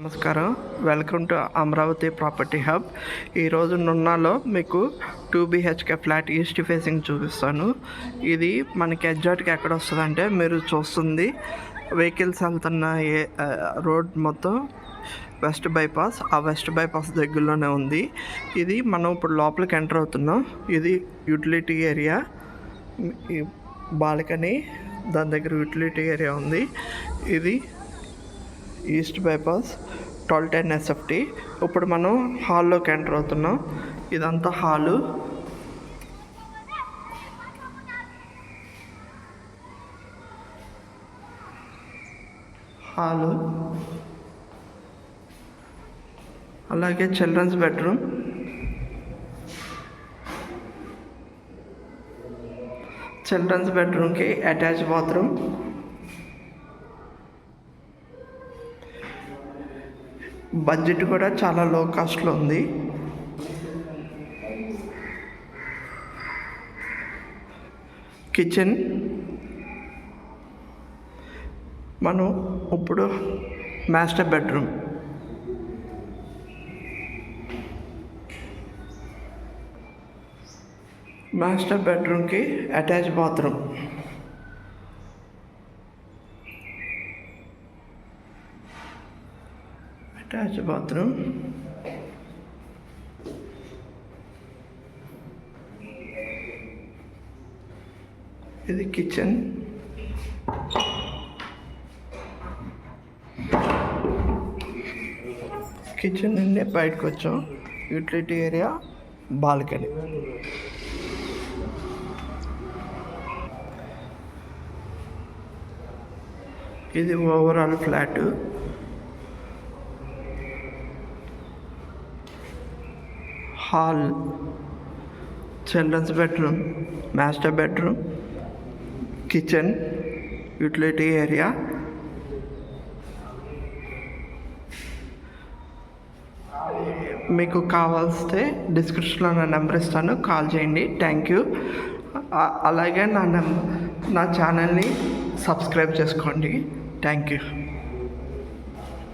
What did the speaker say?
నమస్కారం, welcome to Amaravati property hub. ఈరోజు నున్నాలో మీకు 2 BHK ఫ్లాట్ ఈస్ట్ ఫేసింగ్ చూపిస్తాను. ఇది మనకి ఎగ్జాక్ట్గా ఎక్కడ వస్తుందంటే, మీరు చూస్తుంది వెహికల్స్ వెళ్తున్న రోడ్ మొత్తం వెస్ట్ బైపాస్. ఆ వెస్ట్ బైపాస్ దగ్గరలోనే ఉంది. ఇది మనం ఇప్పుడు లోపలికి ఎంటర్ అవుతున్నాం. ఇది యూటిలిటీ ఏరియా, బాల్కనీ, దాని దగ్గర యూటిలిటీ ఏరియా ఉంది. ఇది ఈస్ట్ బైపాస్ 1210 SFT. ఇప్పుడు మనం హాల్లోకి ఎంటర్ అవుతున్నాం. ఇదంతా హాలు. అలాగే చిల్డ్రన్స్ బెడ్రూమ్, చిల్డ్రన్స్ బెడ్రూమ్కి అటాచ్ బాత్రూమ్. బడ్జెట్ కూడా చాలా లో కాస్ట్లో ఉంది. కిచెన్. మనం ఇప్పుడు మాస్టర్ బెడ్రూమ్, మాస్టర్ బెడ్రూమ్కి అటాచ్ బాత్రూమ్. Attach bathroom. ఇది కిచెన్. కిచెన్ నుండి బయటకు వచ్చాం. Utility area, balcony. ఇది overall flat. Hall, children's bedroom, master bedroom, kitchen, utility area. మీకు కావాల్స్తే డిస్క్రిప్షన్లో నా నెంబర్ ఇస్తాను, కాల్ చేయండి. Thank you. అలాగే నా ఛానల్ని సబ్స్క్రైబ్ చేసుకోండి. Thank you.